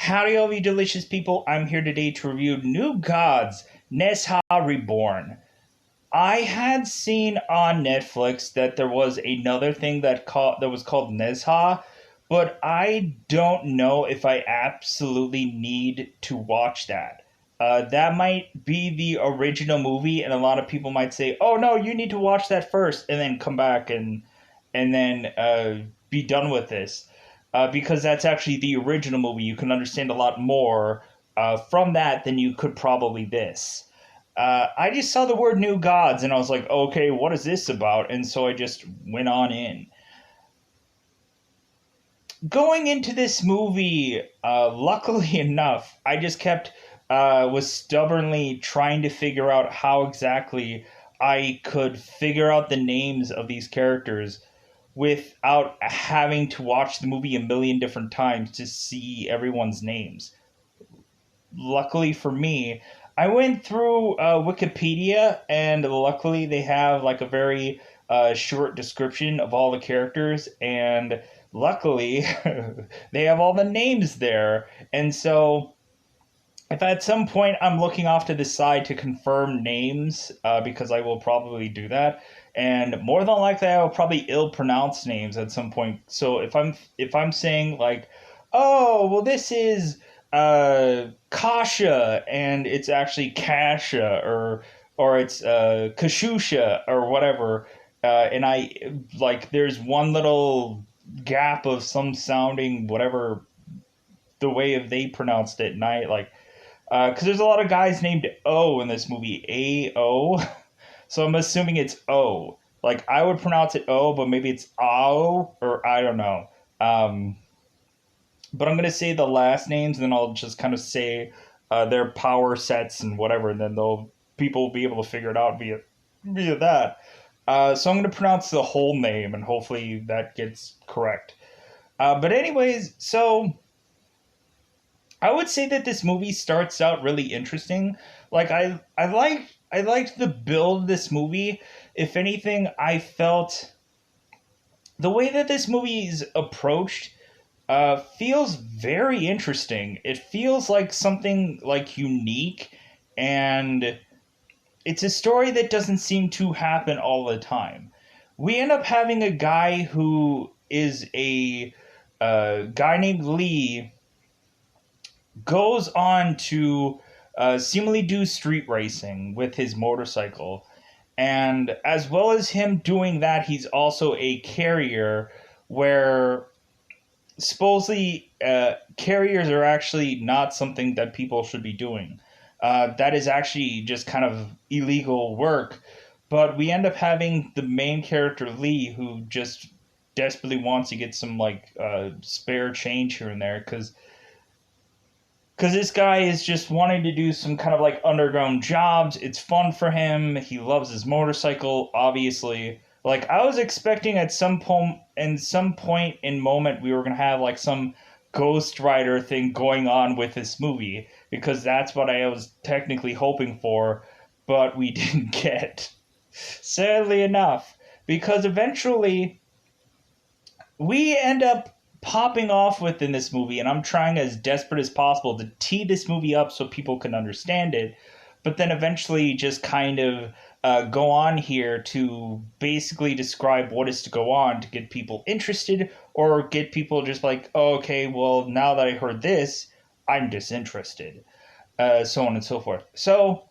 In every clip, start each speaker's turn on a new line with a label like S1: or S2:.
S1: Howdy, all you delicious people. I'm here today to review New Gods, Nezha Reborn. I had seen on Netflix that there was another thing that was called Nezha, but I don't know if I absolutely need to watch that. That might be the original movie, and a lot of people might say, "Oh no, you need to watch that first, and then come back and then be done with this." Because that's actually the original movie. You can understand a lot more from that than you could probably this. I just saw the word New Gods and I was like, okay, what is this about? And so I just went on in. Going into this movie, luckily enough, I just was stubbornly trying to figure out how exactly I could figure out the names of these characters without having to watch the movie a million different times to see everyone's names. Luckily for me, I went through Wikipedia, and luckily they have like a very short description of all the characters, and luckily they have all the names there. And so, if at some point I'm looking off to the side to confirm names, because I will probably do that, and more than likely I will probably ill pronounce names at some point. So if I'm saying like, oh well, this is Kasha, and it's actually Kasha, or it's Kashusha or whatever, and I like there's one little gap of some sounding whatever the way of they pronounced it, and I like because there's a lot of guys named O in this movie, A-O. So I'm assuming it's O. Like, I would pronounce it O, but maybe it's O, or I don't know. But I'm going to say the last names, and then I'll just kind of say their power sets and whatever, and then people will be able to figure it out via that. So I'm going to pronounce the whole name, and hopefully that gets correct. But anyways, so I would say that this movie starts out really interesting. Like I liked the build of this movie. If anything, I felt the way that this movie is approached feels very interesting. It feels like something like unique, and it's a story that doesn't seem to happen all the time. We end up having a guy who is a guy named Lee goes on to seemingly do street racing with his motorcycle. And as well as him doing that, he's also a carrier where supposedly carriers are actually not something that people should be doing. That is actually just kind of illegal work. But we end up having the main character, Lee, who just desperately wants to get some like spare change here and there because this guy is just wanting to do some kind of like underground jobs. It's fun for him. He loves his motorcycle, obviously. Like I was expecting at some point in moment we were gonna have like some Ghost Rider thing going on with this movie because that's what I was technically hoping for, but we didn't get. Sadly enough, because eventually we end up popping off within this movie, and I'm trying as desperate as possible to tee this movie up so people can understand it, but then eventually just kind of go on here to basically describe what is to go on to get people interested or get people just like, oh, okay, well, now that I heard this, I'm disinterested, so on and so forth. So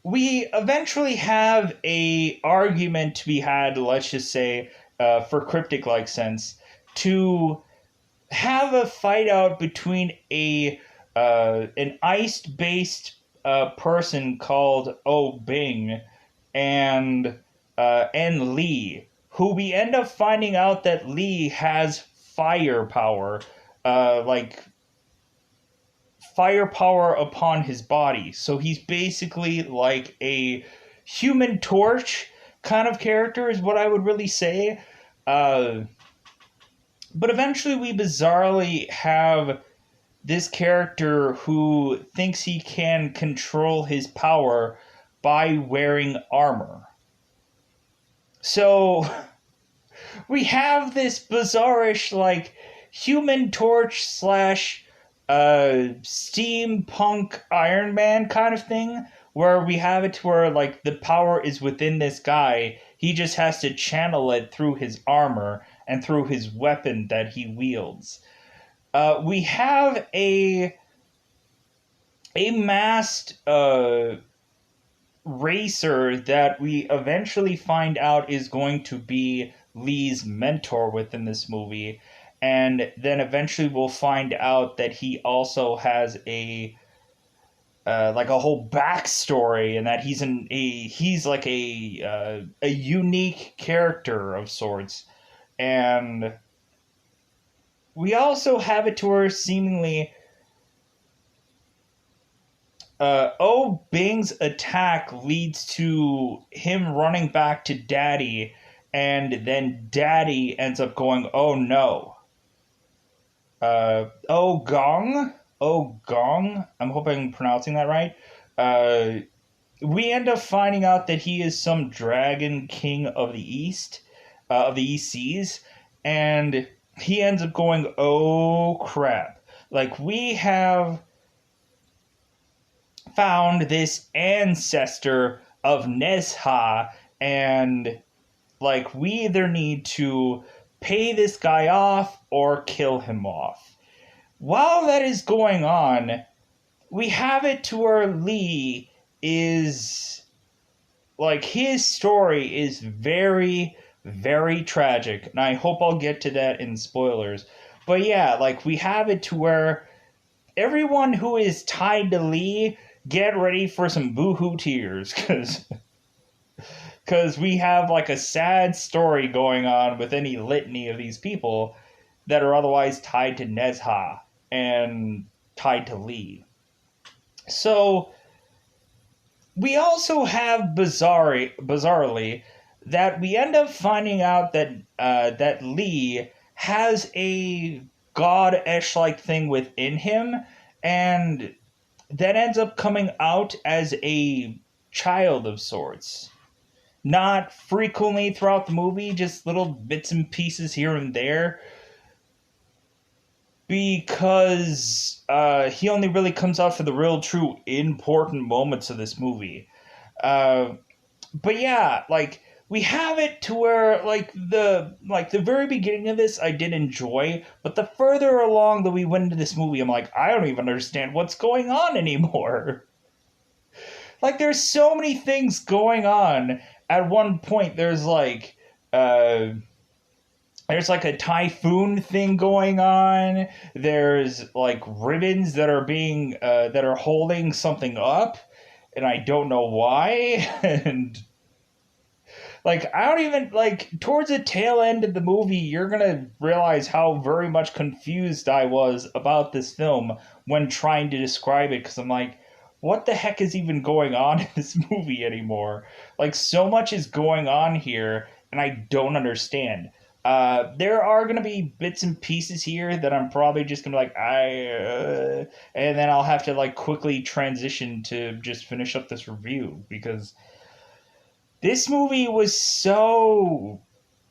S1: we eventually have a argument to be had, let's just say, for cryptic-like sense, to have a fight out between an ice-based person called Oh Bing and Lee, who we end up finding out that Lee has firepower, like firepower upon his body. So he's basically like a Human Torch kind of character is what I would really say. But eventually we bizarrely have this character who thinks he can control his power by wearing armor. So we have this bizarrish like Human Torch slash steampunk Iron Man kind of thing, where we have it to where like the power is within this guy. He just has to channel it through his armor and through his weapon that he wields. We have a masked racer that we eventually find out is going to be Lee's mentor within this movie, and then eventually we'll find out that he also has a whole backstory, and that he's like a unique character of sorts, and we also have it to where seemingly Oh Bing's attack leads to him running back to Daddy, and then Daddy ends up going, "Oh no." Oh Gong? Oh Gong? I'm hoping I'm pronouncing that right. Uh, we end up finding out that he is some dragon king of the East, of the East Seas, and he ends up going, "Oh crap." Like, we have found this ancestor of Nezha, and like we either need to pay this guy off or kill him off. While that is going on, we have it to where Lee is like his story is very, very tragic, and I hope I'll get to that in spoilers. But yeah, like we have it to where everyone who is tied to Lee, get ready for some boohoo tears, because we have like a sad story going on with any litany of these people that are otherwise tied to Nezha and tied to Lee. So we also have bizarrely that we end up finding out that that Lee has a god-ish like thing within him, and that ends up coming out as a child of sorts. Not frequently throughout the movie, just little bits and pieces here and there, because he only really comes out for the real, true, important moments of this movie. Uh, but yeah, like we have it to where like the very beginning of this I did enjoy, but the further along that we went into this movie, I'm like, I don't even understand what's going on anymore. Like, there's so many things going on. At one point, uh, there's like a typhoon thing going on. There's like ribbons that are being that are holding something up, and I don't know why. And like, I don't even like towards the tail end of the movie, you're gonna realize how very much confused I was about this film when trying to describe it, because I'm like, what the heck is even going on in this movie anymore? Like, so much is going on here, and I don't understand. There are going to be bits and pieces here that I'm probably just going to be like, and then I'll have to like quickly transition to just finish up this review, because this movie was so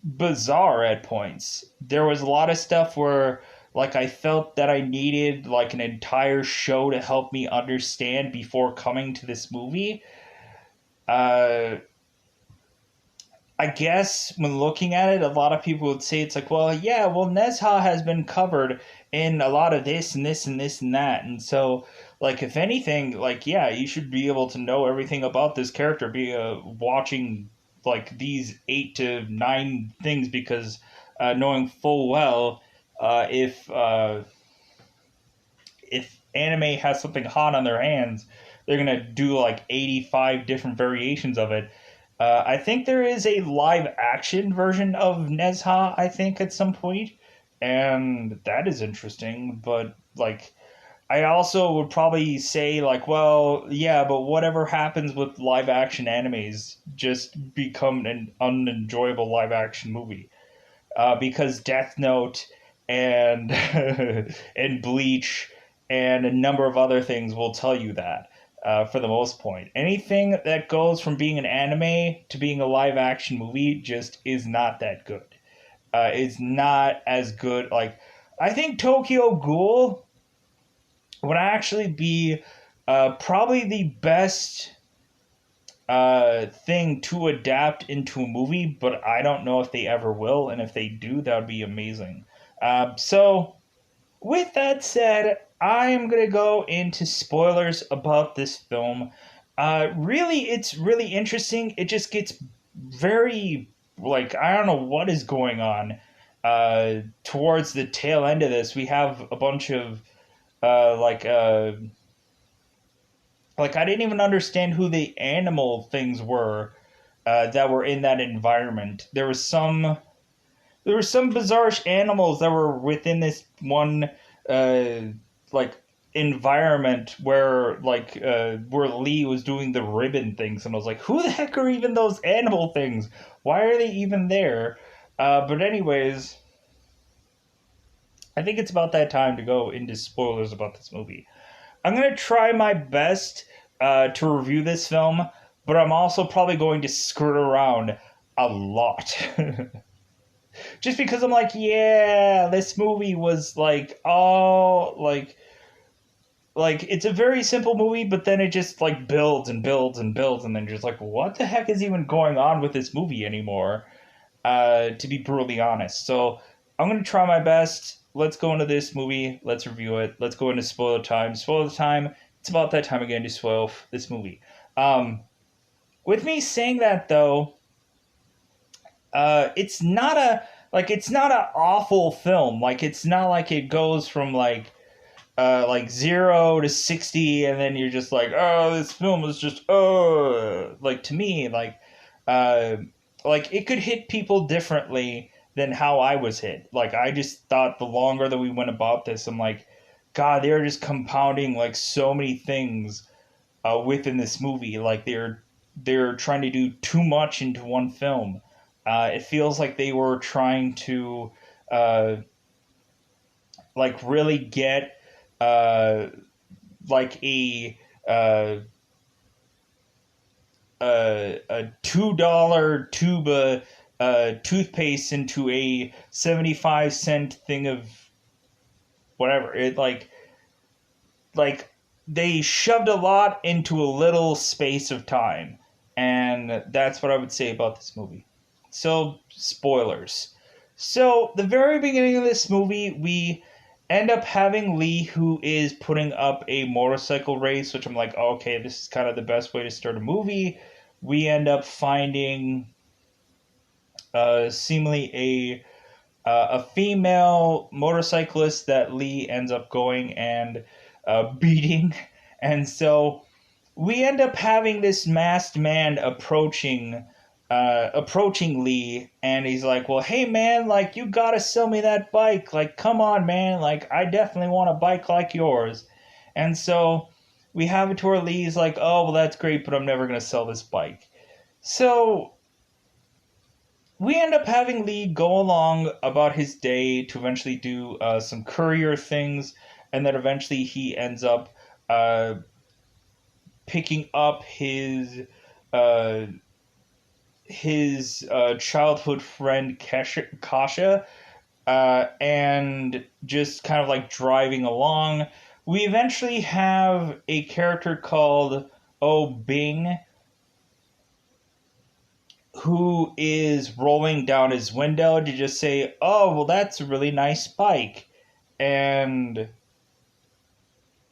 S1: bizarre at points. There was a lot of stuff where like I felt that I needed like an entire show to help me understand before coming to this movie. Uh I guess when looking at it, a lot of people would say it's like, well, yeah, well, Nezha has been covered in a lot of this and this and this and that. And so, like, if anything, like, yeah, you should be able to know everything about this character, be watching, like, these 8 to 9 things, because knowing full well if anime has something hot on their hands, they're going to do, like, 85 different variations of it. I think there is a live action version of Nezha, I think, at some point, and that is interesting. But like, I also would probably say like, well, yeah, but whatever happens with live action animes just become an unenjoyable live action movie, because Death Note and and Bleach and a number of other things will tell you that. For the most point, anything that goes from being an anime to being a live action movie just is not that good. It's not as good. Like, I think Tokyo Ghoul would actually be probably the best thing to adapt into a movie, but I don't know if they ever will, and if they do, that would be amazing. So, with that said, I am going to go into spoilers about this film. Really, it's really interesting. It just gets very, like, I don't know what is going on. Towards the tail end of this, we have a bunch of, uh, like, uh, like I didn't even understand who the animal things were that were in that environment. There were some bizarre animals that were within this one uh, like environment where Lee was doing the ribbon things, and I was like, who the heck are even those animal things? Why are they even there? But anyways, I think it's about that time to go into spoilers about this movie. I'm gonna try my best to review this film, but I'm also probably going to skirt around a lot. Just because I'm like, yeah, this movie was like, oh, like it's a very simple movie, but then it just like builds and builds and builds, and then just like, what the heck is even going on with this movie anymore? To be brutally honest, so I'm gonna try my best. Let's go into this movie. Let's review it. Let's go into spoiler time. Spoiler time. It's about that time again to spoil this movie. Um, with me saying that though, it's not an awful film. Like it's not like it goes from like 0 to 60 and then you're just like, oh, this film is just like to me uh like it could hit people differently than how I was hit. Like I just thought the longer that we went about this, I'm like, God, they're just compounding like so many things within this movie. Like they're trying to do too much into one film. It feels like they were trying to uh, like really get uh, like uh, a $2 tube of toothpaste into a 75 cent thing of whatever. It like they shoved a lot into a little space of time, and that's what I would say about this movie. So spoilers. So the very beginning of this movie, we end up having Lee, who is putting up a motorcycle race, which I'm like, oh, okay, this is kind of the best way to start a movie. We end up finding seemingly a female motorcyclist that Lee ends up going and beating. And so we end up having this masked man approaching Lee, and he's like, well, hey man, like you gotta sell me that bike. Like, come on, man, like I definitely want a bike like yours. And so we have it to where Lee's like, oh well, that's great, but I'm never gonna sell this bike. So we end up having Lee go along about his day to eventually do some courier things, and then eventually he ends up uh, picking up uh, his childhood friend Kasha, and just kind of like driving along. We eventually have a character called Oh Bing, who is rolling down his window to just say, "Oh, well, that's a really nice bike," and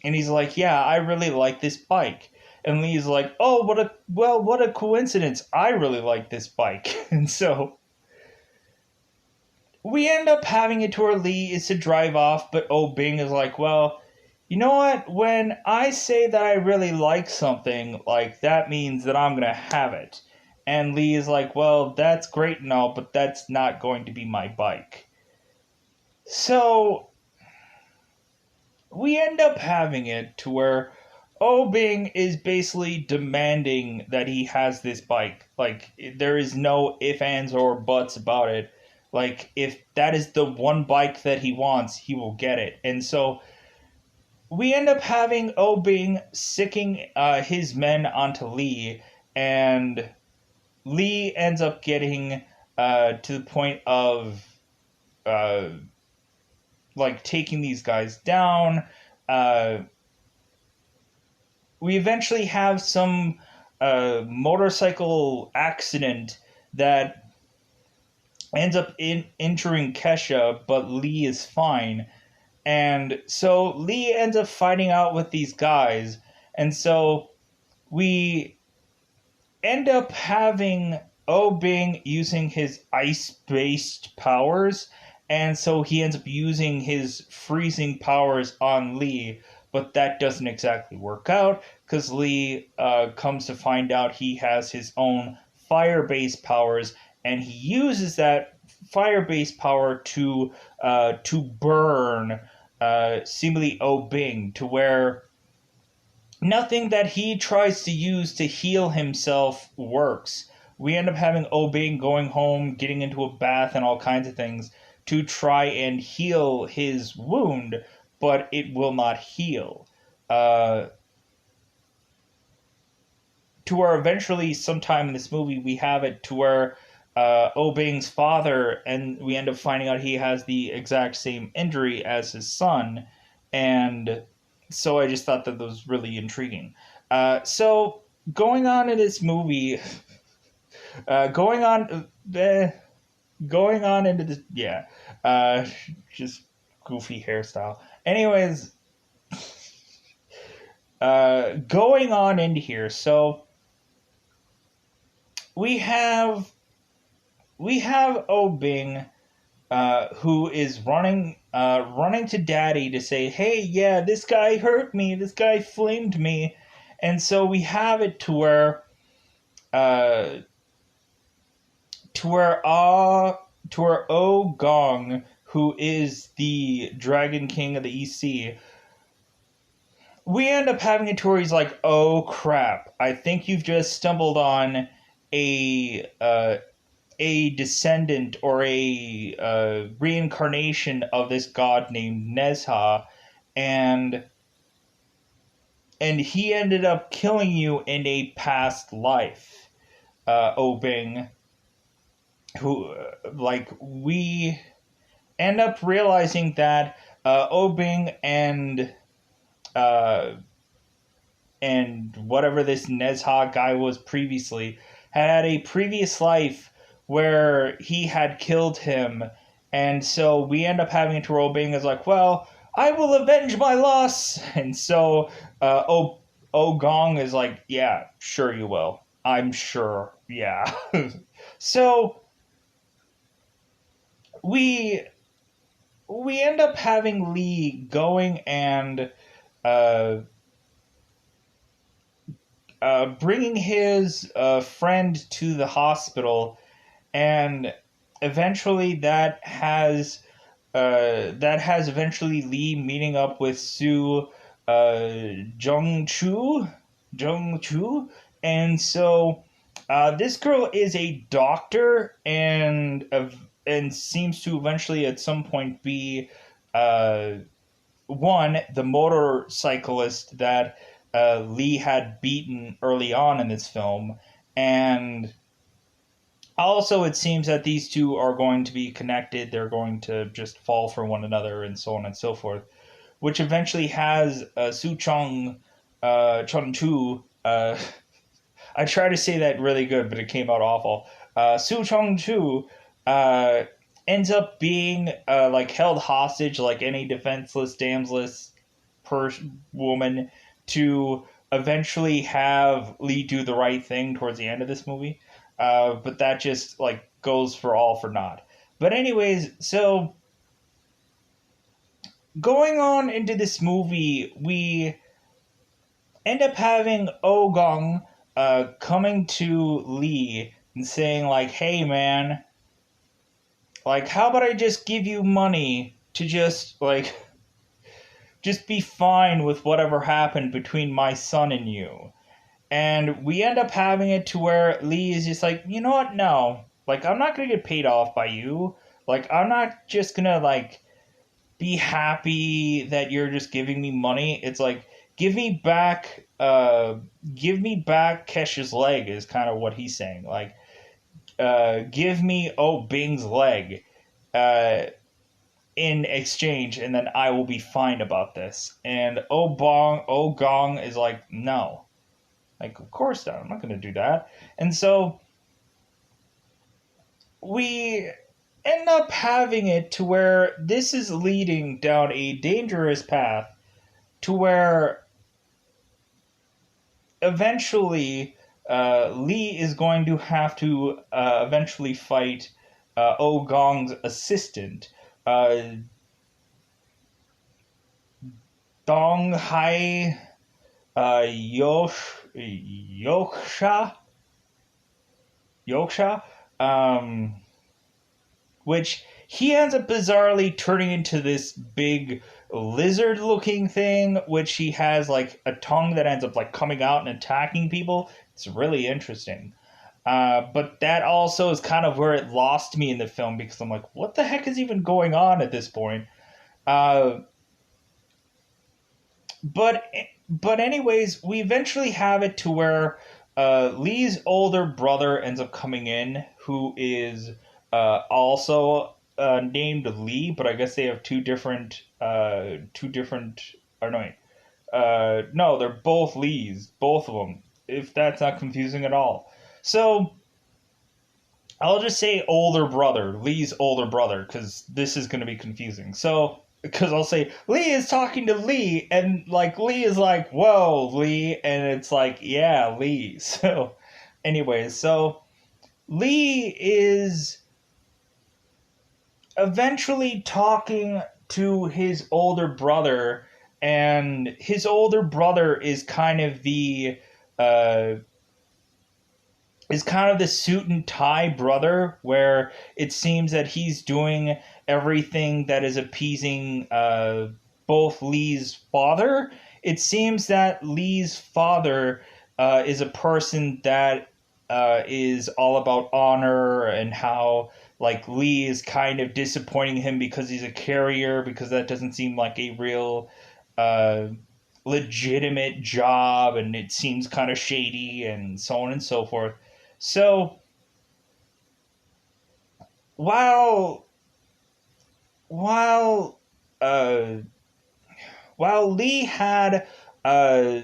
S1: he's like, "Yeah, I really like this bike." And Lee's like, "Oh, what a coincidence! I really like this bike." And so we end up having it to where Lee is to drive off, but Oh Bing is like, "Well, you know what? When I say that I really like something, like that means that I'm gonna have it." And Lee is like, well, that's great and all, but that's not going to be my bike. So we end up having it to where Obing is basically demanding that he has this bike. Like, there is no ifs, ands, or buts about it. Like, if that is the one bike that he wants, he will get it. And so we end up having Obing sicking his men onto Lee, and Lee ends up getting to the point of uh, like taking these guys down. we eventually have some motorcycle accident that ends up injuring Kesha, but Lee is fine. And so Lee ends up fighting out with these guys. And so we end up having O-Bing using his ice-based powers. And so he ends up using his freezing powers on Lee. But that doesn't exactly work out because Lee comes to find out he has his own fire-based powers. And he uses that fire-based power to burn seemingly O-Bing to where nothing that he tries to use to heal himself works. We end up having O-Bing going home, getting into a bath and all kinds of things to try and heal his wound, but it will not heal. To where eventually, sometime in this movie, we have it to where O-Bing's father, and we end up finding out he has the exact same injury as his son, and so I just thought that was really intriguing. So going on in this movie, going on into this, yeah, just goofy hairstyle. Anyways, going on into here, so we have O-Bing, who is running to Daddy to say, "Hey, yeah, this guy hurt me. This guy flamed me," and so we have it to where O Gong, who is the Dragon King of the EC, we end up having it to where he's like, "Oh crap! I think you've just stumbled on a descendant or a reincarnation of this god named Nezha, and he ended up killing you in a past life, O-Bing." Who, we end up realizing that O-Bing and whatever this Nezha guy was previously had a previous life where he had killed him, and so we end up having to O-Bing is like, "Well, I will avenge my loss," and so O-Gong is like, "Yeah, sure you will. I'm sure, yeah." So we end up having Lee going and bringing his friend to the hospital, and eventually that has eventually Lee meeting up with Sue Jung Chu, and so this girl is a doctor and seems to eventually at some point be the motorcyclist that Lee had beaten early on in this film, and also it seems that these two are going to be connected. They're going to just fall for one another and so on and so forth, which eventually has Su Chong Chu. I tried to say that really good, but it came out awful. Su Chong Chu ends up being held hostage like any defenseless, damseless woman to eventually have Lee do the right thing towards the end of this movie. But that just goes for all for naught. But anyways, so going on into this movie, we end up having O-Gong coming to Lee and saying "Hey man, how about I just give you money to just be fine with whatever happened between my son and you." And we end up having it to where Lee is just like, "You know what? No. I'm not going to get paid off by you. I'm not just going to, be happy that you're just giving me money. It's give me back Kesha's leg," is kind of what he's saying. Give me Bing's leg. in exchange, and then I will be fine about this. And Oh Gong is like, no, like of course not. I'm not going to do that. And so we end up having it to where this is leading down a dangerous path to where eventually Lee is going to have to eventually fight Oh Gong's assistant, uh, Dong Hai Yoksha, Yoksha, um, which he ends up bizarrely turning into this big lizard looking thing, which he has like a tongue that ends up like coming out and attacking people. It's really interesting. But that also is kind of where it lost me in the film because I'm like, what the heck is even going on at this point? Uh, but but anyways, we eventually have it to where Lee's older brother ends up coming in, who is also named Lee, but I guess they have two different. Or no, wait, no, they're both Lees, both of them. If that's not confusing at all, so I'll just say older brother, Lee's older brother, because this is going to be confusing. So, because I'll say Lee is talking to Lee, and like Lee is like, "Whoa, Lee," and it's like, "Yeah, Lee." So, anyways, so Lee is eventually talking to his older brother, and his older brother uh, is kind of the suit and tie brother, where it seems that he's doing everything that is appeasing both Lee's father. It seems that Lee's father is a person that is all about honor, and how like Lee is kind of disappointing him because he's a carrier, because that doesn't seem like a real uh, legitimate job, and it seems kind of shady, and so on and so forth. So while while uh, while Lee had uh,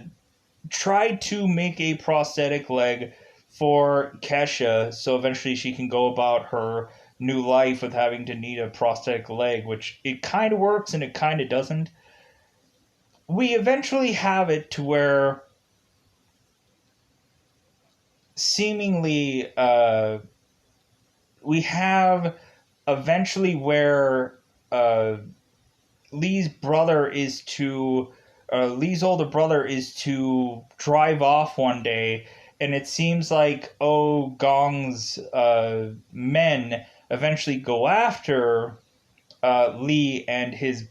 S1: tried to make a prosthetic leg for Kesha, so eventually she can go about her new life with having to need a prosthetic leg, which it kind of works and it kind of doesn't. We eventually have it to where seemingly we have eventually where uh, Lee's brother is to Lee's older brother is to drive off one day, and it seems like Oh Gong's men eventually go after Lee and his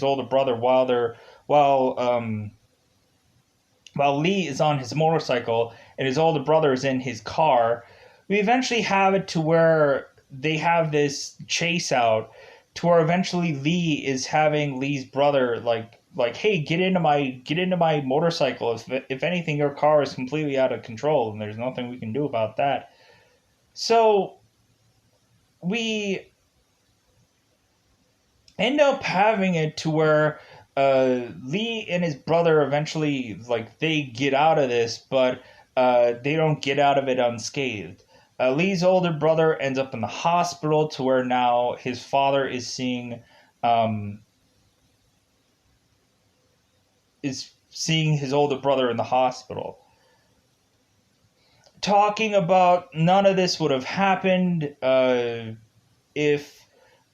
S1: older brother while while Lee is on his motorcycle and his older brother is in his car. We eventually have it to where they have this chase out to where eventually Lee is having Lee's brother hey, get into my motorcycle. If anything, your car is completely out of control and there's nothing we can do about that. So we end up having it to where Lee and his brother eventually they get out of this, but they don't get out of it unscathed. Lee's older brother ends up in the hospital to where now his father um, is seeing his older brother in the hospital, talking about none of this would have happened if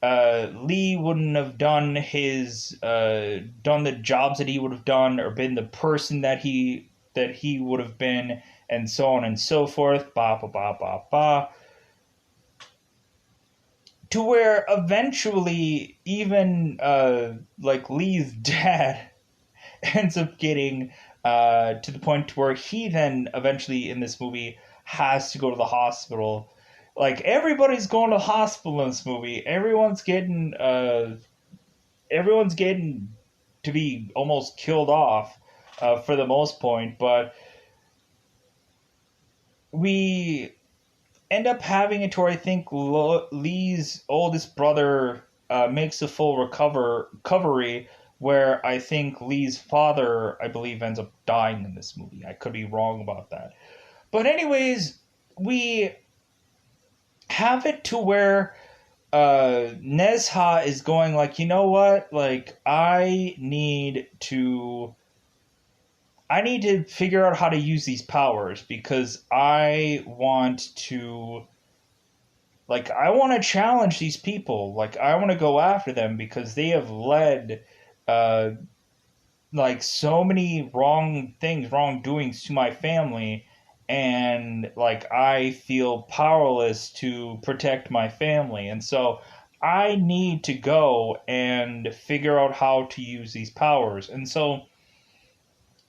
S1: Lee wouldn't have done the jobs that he would have done, or been the person that he would have been, and so on and so forth. Ba ba ba ba ba. To where eventually even Lee's dad ends up getting to the point where he then eventually in this movie has to go to the hospital. Like everybody's going to the hospital in this movie. Everyone's getting to be almost killed off for the most point, but we end up having it to where I think Lee's oldest brother makes a full recovery, where I think Lee's father, I believe, ends up dying in this movie. I could be wrong about that. But anyways, we have it to where Nezha is going like, you know what? Like, I need to figure out how to use these powers because I want to challenge these people. Like, I want to go after them because they have led uh like so many wrongdoings to my family, and like I feel powerless to protect my family. And so I need to go and figure out how to use these powers. And so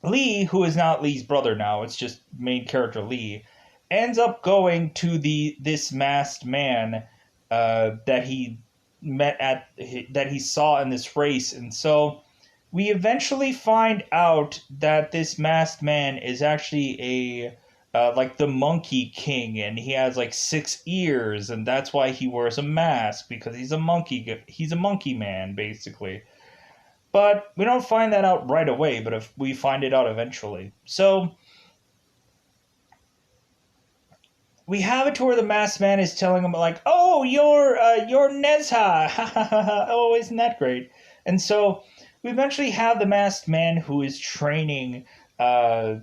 S1: Lee, who is not Lee's brother now, it's just main character Lee, ends up going to this masked man that he met at that he saw in this race. And so we eventually find out that this masked man is actually a like the Monkey King, and he has like 6 ears, and that's why he wears a mask, because he's a monkey. He's a monkey man, basically. But we don't find that out right away, but if we find it out eventually. So we have it to where the masked man is telling him like, "Oh, you're Nezha." Oh, isn't that great? And so we eventually have the masked man who is uh,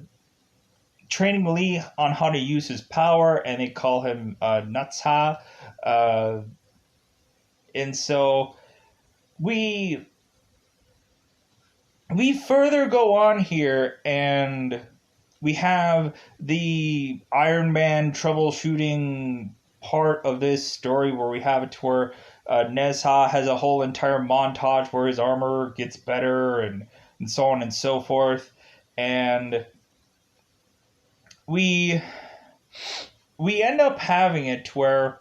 S1: training Lee on how to use his power, and they call him Nutsa. Uh, and so we we further go on here, and we have the Iron Man troubleshooting part of this story where we have it to where Nezha has a whole entire montage where his armor gets better, and so on and so forth. And we we end up having it to where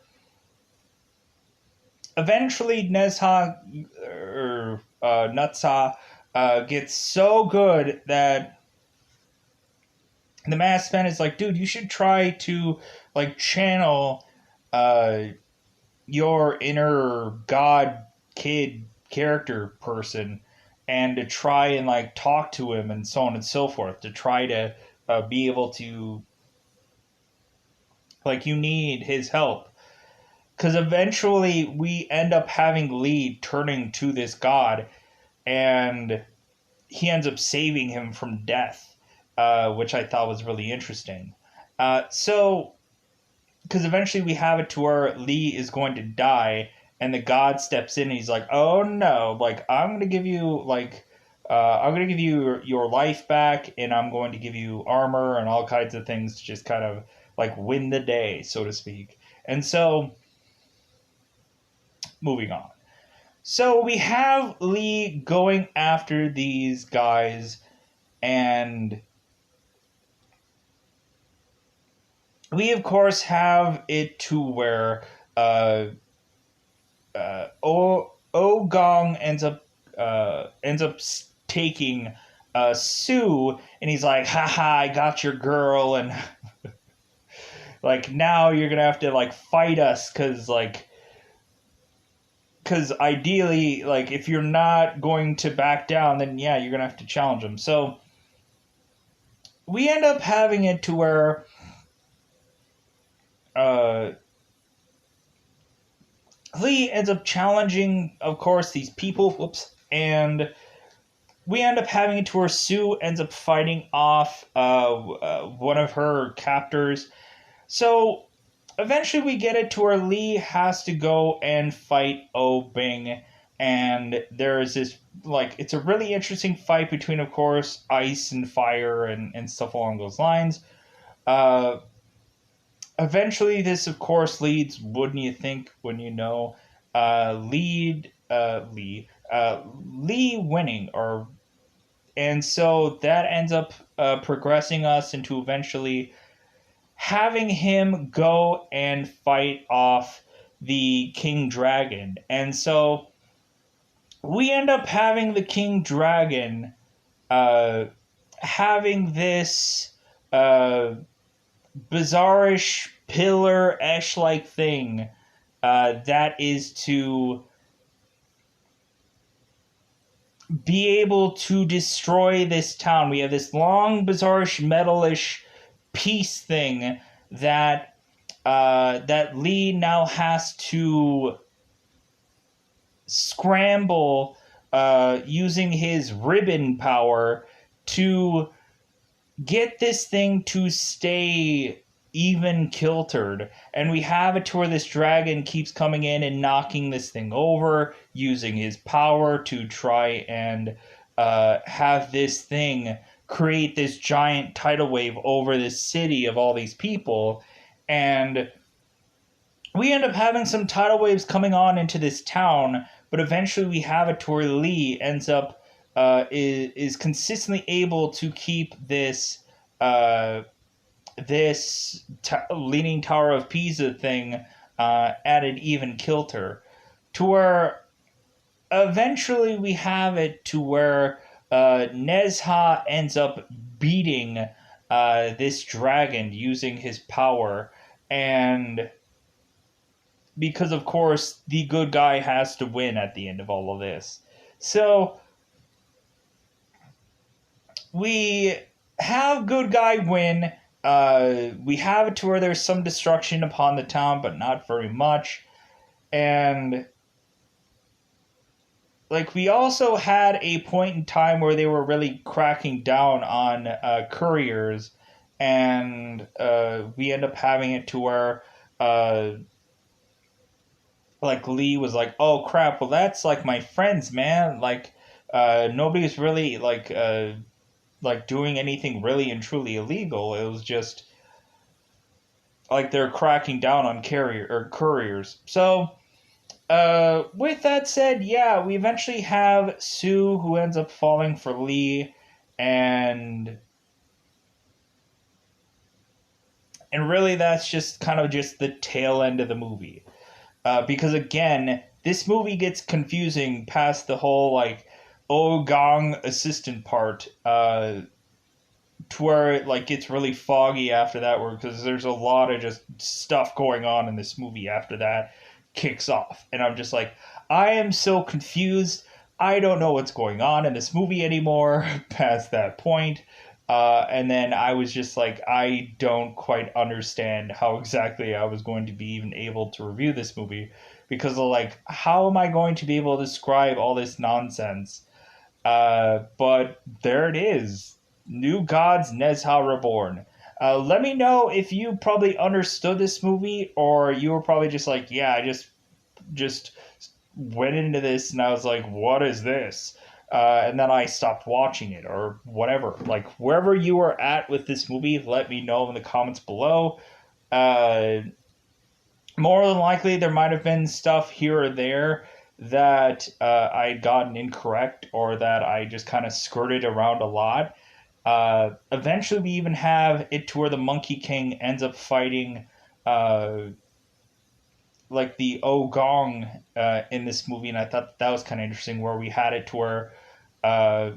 S1: eventually Nezha or Nutsa gets so good that the masked man is like, dude, you should try to like channel uh, your inner god kid character person, and to try and like talk to him and so on and so forth, to try to be able to, like, you need his help. Because eventually we end up having Lee turning to this god, and he ends up saving him from death, which I thought was really interesting. So, because eventually we have it to where Lee is going to die, and the god steps in, and he's like, "Oh no! Like, I'm gonna give you your life back, and I'm going to give you armor and all kinds of things to just kind of like win the day, so to speak." And so, moving on. So we have Lee going after these guys, and we of course have it to where Gong ends up taking Sue, and he's like, "Haha, I got your girl," and like, now you're gonna have to like fight us, because ideally, like, if you're not going to back down, then yeah, you're gonna have to challenge him. So we end up having it to where uh, Lee ends up challenging, of course, these people. Whoops. And we end up having it to where Sue ends up fighting off one of her captors. So eventually we get it to where Lee has to go and fight Oh Bing. And there is this, like, it's a really interesting fight between, of course, ice and fire and stuff along those lines. Eventually, this, of course, leads, wouldn't you think, when you know, Lee winning, and so that ends up progressing us into eventually having him go and fight off the King Dragon. And so we end up having the King Dragon having this bizarrish pillar-esh like thing that is to be able to destroy this town. We have this long, bizarre-ish, metalish piece thing that that Lee now has to scramble using his ribbon power to get this thing to stay even kiltered. And we have it to where this dragon keeps coming in and knocking this thing over, using his power to try and have this thing create this giant tidal wave over this city of all these people. And we end up having some tidal waves coming on into this town, but eventually we have it to where Lee ends up is consistently able to keep this Leaning Tower of Pisa thing at an even kilter, to where eventually we have it to where Nezha ends up beating this dragon using his power, and because of course the good guy has to win at the end of all of this. So we have good guy win. We have it to where there's some destruction upon the town, but not very much. And like, we also had a point in time where they were really cracking down on couriers, and we end up having it to where like Lee was like, "Oh crap! Well, that's like my friends, man. Like, nobody's really like doing anything really and truly illegal. It was just like they're cracking down on couriers." So, with that said, yeah, we eventually have Sue, who ends up falling for Lee, and really that's just kind of just the tail end of the movie. Because again, this movie gets confusing past the whole like Oh Gong assistant part, to where it like gets really foggy after that, because there's a lot of just stuff going on in this movie after that kicks off, and I'm just like, I am so confused. I don't know what's going on in this movie anymore past that point. And then I was just like, I don't quite understand how exactly I was going to be even able to review this movie, because of like, how am I going to be able to describe all this nonsense? But there it is. New Gods, Nezha Reborn. Let me know if you probably understood this movie, or you were probably just like, yeah, I just went into this and I was like, what is this? And then I stopped watching it, or whatever. Like, wherever you were at with this movie, let me know in the comments below. More than likely, there might have been stuff here or there that I'd gotten incorrect, or that I just kind of skirted around a lot. Eventually, we even have it to where the Monkey King ends up fighting like the Ogong in this movie, and I thought that was kind of interesting, where we had it to where uh,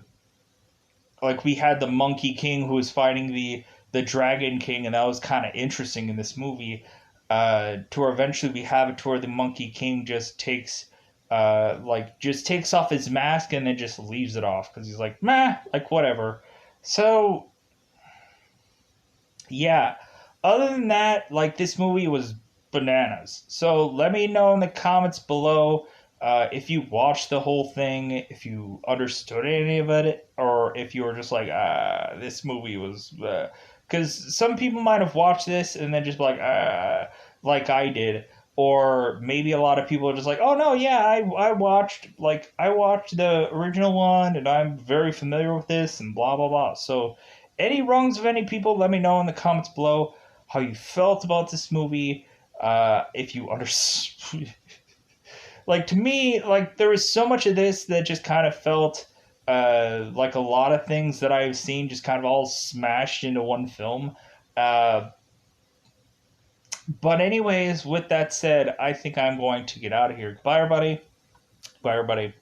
S1: like we had the Monkey King who was fighting the Dragon King, and that was kind of interesting in this movie. To where eventually we have it to where the Monkey King just takes just takes off his mask and then just leaves it off, because he's like, meh, like whatever. So yeah, other than that, like, this movie was bananas. So let me know in the comments below if you watched the whole thing, if you understood any of it, or if you were just like, this movie was. Because some people might have watched this and then just be like I did. Or maybe a lot of people are just like, oh no, yeah, I watched the original one and I'm very familiar with this and blah blah blah. So any wrongs of any people, let me know in the comments below how you felt about this movie. If you understood, like, to me, like, there was so much of this that just kind of felt like a lot of things that I've seen just kind of all smashed into one film. But anyways, with that said, I think I'm going to get out of here. Bye, everybody. Bye, everybody.